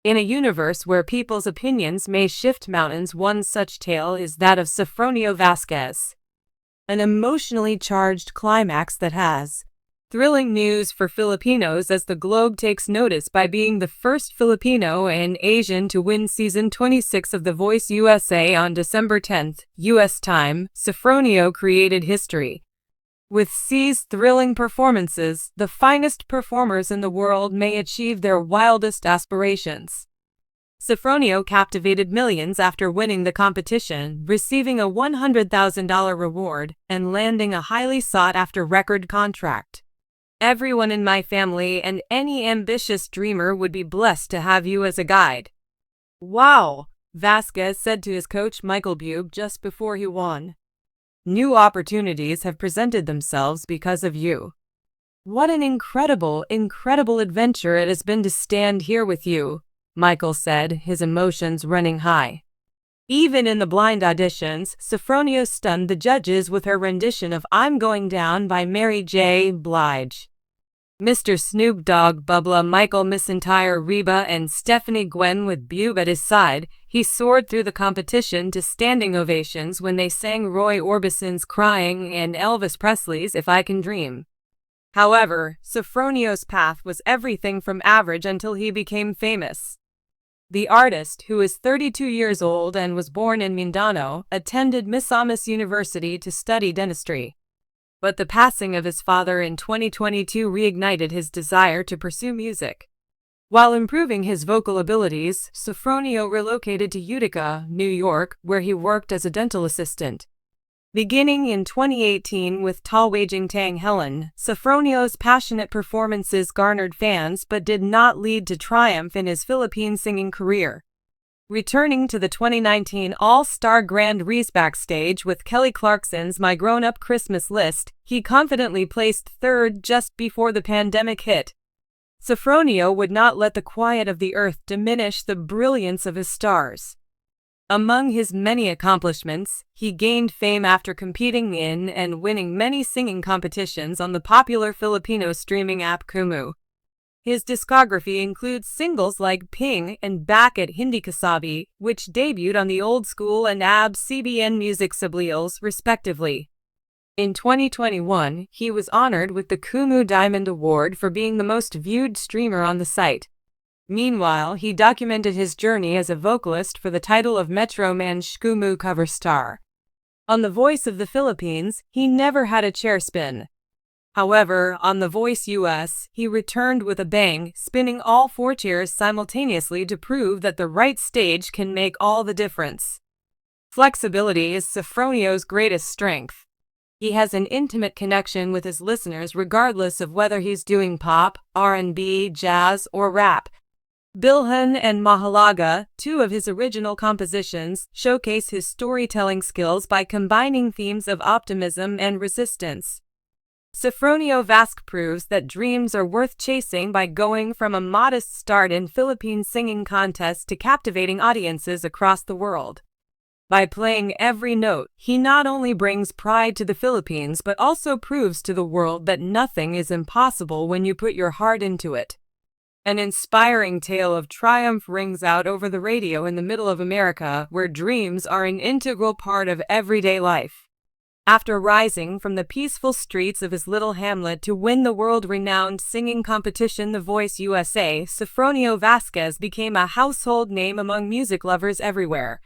In a universe where people's opinions may shift mountains, one such tale is that of Sofronio Vasquez. An emotionally charged climax that has thrilling news for Filipinos as the globe takes notice by being the first Filipino and Asian to win Season 26 of The Voice USA on December 10, U.S. time. Sofronio created history. With C's thrilling performances, the finest performers in the world may achieve their wildest aspirations. Sofronio captivated millions after winning the competition, receiving a $100,000 reward, and landing a highly sought-after record contract. Everyone in my family and any ambitious dreamer would be blessed to have you as a guide. Wow, Vasquez said to his coach Michael Bube just before he won. New opportunities have presented themselves because of you. What an incredible adventure it has been to stand here with you, Michael said, his emotions running high. Even in the blind auditions, Sofronio stunned the judges with her rendition of I'm Going Down by Mary J. Blige. Mr. Snoop Dogg, Bubba, Michael McIntyre, Reba, and Stephanie Gwen with Bube at his side, he soared through the competition to standing ovations when they sang Roy Orbison's Crying and Elvis Presley's If I Can Dream. However, Sofronio's path was everything from average until he became famous. The artist, who is 32 years old and was born in Mindanao, attended Misamis University to study dentistry. But the passing of his father in 2022 reignited his desire to pursue music. While improving his vocal abilities, Sofronio relocated to Utica, New York, where he worked as a dental assistant. Beginning in 2018 with Tawaging Tang Helen, Sofronio's passionate performances garnered fans but did not lead to triumph in his Philippine singing career. Returning to the 2019 All-Star Grand Prix backstage with Kelly Clarkson's My Grown-Up Christmas List, he confidently placed third just before the pandemic hit. Sofronio would not let the quiet of the earth diminish the brilliance of his stars. Among his many accomplishments, he gained fame after competing in and winning many singing competitions on the popular Filipino streaming app Kumu. His discography includes singles like Ping and Back at Hindi Kasabi, which debuted on the Old School and ABS-CBN Music Subliels, respectively. In 2021, he was honored with the Kumu Diamond Award for being the most viewed streamer on the site. Meanwhile, he documented his journey as a vocalist for the title of Metro Man's Kumu cover star. On The Voice of the Philippines, he never had a chair spin. However, on The Voice US, he returned with a bang, spinning all 4 chairs simultaneously to prove that the right stage can make all the difference. Flexibility is Sofronio's greatest strength. He has an intimate connection with his listeners regardless of whether he's doing pop, R&B, jazz, or rap. Bilhan and Mahalaga, 2 of his original compositions, showcase his storytelling skills by combining themes of optimism and resistance. Sofronio Vasquez proves that dreams are worth chasing by going from a modest start in Philippine singing contests to captivating audiences across the world. By playing every note, he not only brings pride to the Philippines but also proves to the world that nothing is impossible when you put your heart into it. An inspiring tale of triumph rings out over the radio in the middle of America, where dreams are an integral part of everyday life. After rising from the peaceful streets of his little hamlet to win the world-renowned singing competition The Voice USA, Sofronio Vasquez became a household name among music lovers everywhere.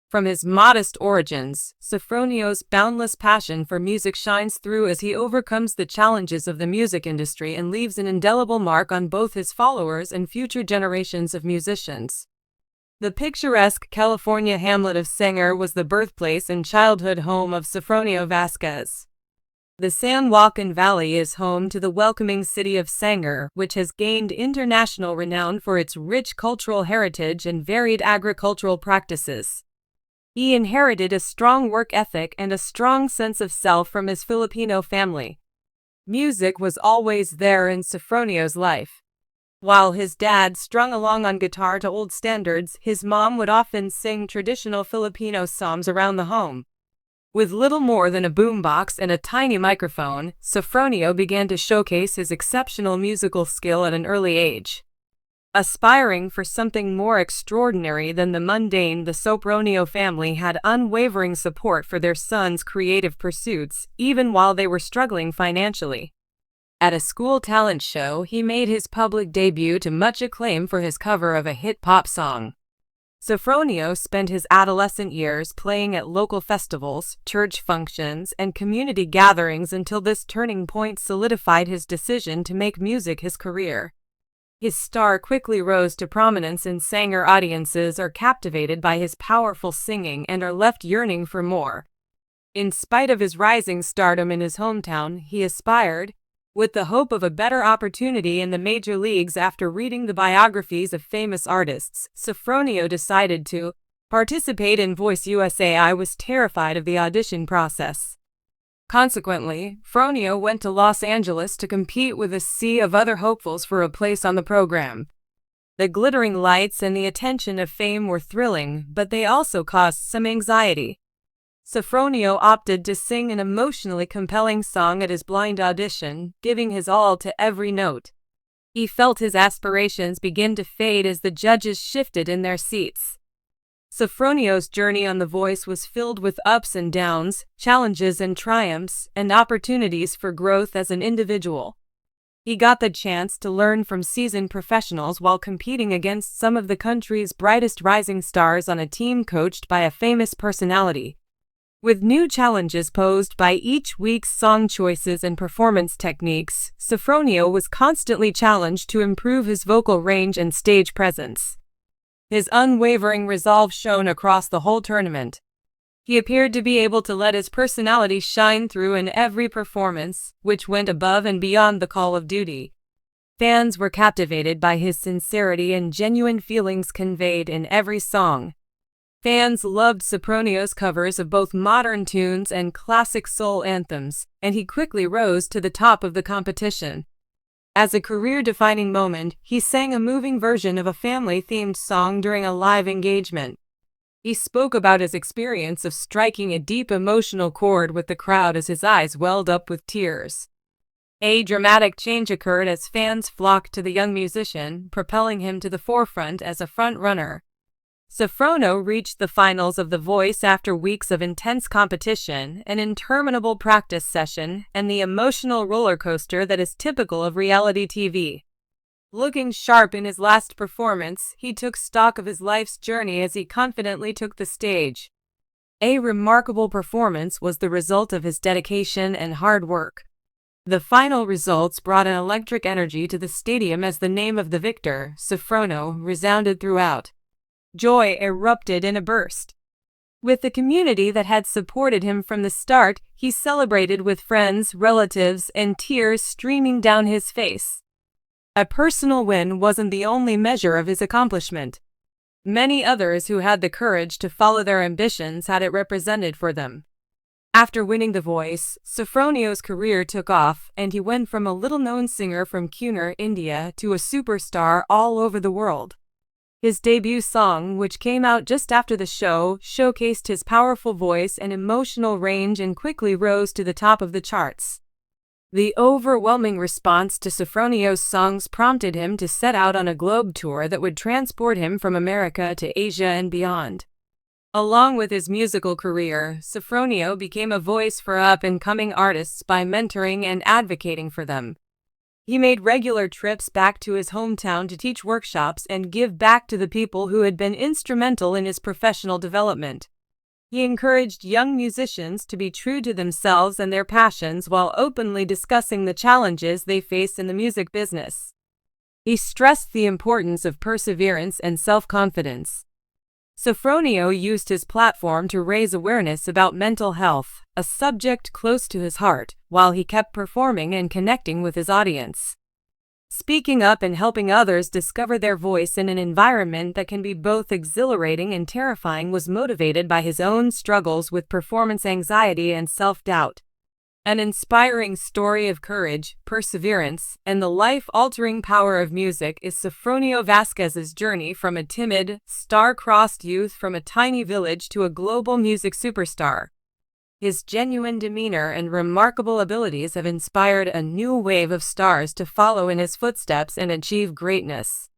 From his modest origins, Sofronio's boundless passion for music shines through as he overcomes the challenges of the music industry and leaves an indelible mark on both his followers and future generations of musicians. The picturesque California hamlet of Sanger was the birthplace and childhood home of Sofronio Vasquez. The San Joaquin Valley is home to the welcoming city of Sanger, which has gained international renown for its rich cultural heritage and varied agricultural practices. He inherited a strong work ethic and a strong sense of self from his Filipino family. Music was always there in Sofronio's life. While his dad strung along on guitar to old standards, his mom would often sing traditional Filipino songs around the home. With little more than a boombox and a tiny microphone, Sofronio began to showcase his exceptional musical skill at an early age. Aspiring for something more extraordinary than the mundane, the Sofronio family had unwavering support for their son's creative pursuits, even while they were struggling financially. At a school talent show, he made his public debut to much acclaim for his cover of a hit pop song. Sofronio spent his adolescent years playing at local festivals, church functions, and community gatherings until this turning point solidified his decision to make music his career. His star quickly rose to prominence, and singer audiences are captivated by his powerful singing and are left yearning for more. In spite of his rising stardom in his hometown, he aspired, with the hope of a better opportunity in the major leagues. After reading the biographies of famous artists, Sofronio decided to participate in Voice USA. I was terrified of the audition process. Consequently, Sofronio went to Los Angeles to compete with a sea of other hopefuls for a place on the program. The glittering lights and the attention of fame were thrilling, but they also caused some anxiety. Sofronio opted to sing an emotionally compelling song at his blind audition, giving his all to every note. He felt his aspirations begin to fade as the judges shifted in their seats. Sofronio's journey on The Voice was filled with ups and downs, challenges and triumphs, and opportunities for growth as an individual. He got the chance to learn from seasoned professionals while competing against some of the country's brightest rising stars on a team coached by a famous personality. With new challenges posed by each week's song choices and performance techniques, Sofronio was constantly challenged to improve his vocal range and stage presence. His unwavering resolve shone across the whole tournament. He appeared to be able to let his personality shine through in every performance, which went above and beyond the call of duty. Fans were captivated by his sincerity and genuine feelings conveyed in every song. Fans loved Sofronio's covers of both modern tunes and classic soul anthems, and he quickly rose to the top of the competition. As a career-defining moment, he sang a moving version of a family-themed song during a live engagement. He spoke about his experience of striking a deep emotional chord with the crowd as his eyes welled up with tears. A dramatic change occurred as fans flocked to the young musician, propelling him to the forefront as a front-runner. Sofronio reached the finals of The Voice after weeks of intense competition, an interminable practice session, and the emotional roller coaster that is typical of reality TV. Looking sharp in his last performance, he took stock of his life's journey as he confidently took the stage. A remarkable performance was the result of his dedication and hard work. The final results brought an electric energy to the stadium as the name of the victor, Sofronio, resounded throughout. Joy erupted in a burst. With the community that had supported him from the start, he celebrated with friends, relatives, and tears streaming down his face. A personal win wasn't the only measure of his accomplishment. Many others who had the courage to follow their ambitions had it represented for them. After winning The Voice, Sofronio's career took off, and he went from a little-known singer from Cunner, India, to a superstar all over the world. His debut song, which came out just after the show, showcased his powerful voice and emotional range and quickly rose to the top of the charts. The overwhelming response to Sofronio's songs prompted him to set out on a globe tour that would transport him from America to Asia and beyond. Along with his musical career, Sofronio became a voice for up-and-coming artists by mentoring and advocating for them. He made regular trips back to his hometown to teach workshops and give back to the people who had been instrumental in his professional development. He encouraged young musicians to be true to themselves and their passions while openly discussing the challenges they face in the music business. He stressed the importance of perseverance and self-confidence. Sofronio used his platform to raise awareness about mental health, a subject close to his heart, while he kept performing and connecting with his audience. Speaking up and helping others discover their voice in an environment that can be both exhilarating and terrifying was motivated by his own struggles with performance anxiety and self-doubt. An inspiring story of courage, perseverance, and the life-altering power of music is Sofronio Vasquez's journey from a timid, star-crossed youth from a tiny village to a global music superstar. His genuine demeanor and remarkable abilities have inspired a new wave of stars to follow in his footsteps and achieve greatness.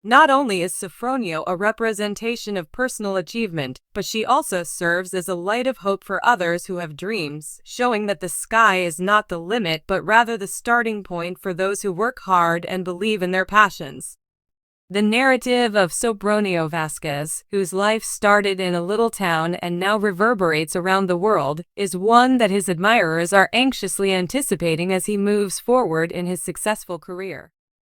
Not only is Sofronio a representation of personal achievement, but she also serves as a light of hope for others who have dreams, showing that the sky is not the limit but rather the starting point for those who work hard and believe in their passions. The narrative of Sofronio Vasquez, whose life started in a little town and now reverberates around the world, is one that his admirers are anxiously anticipating as he moves forward in his successful career.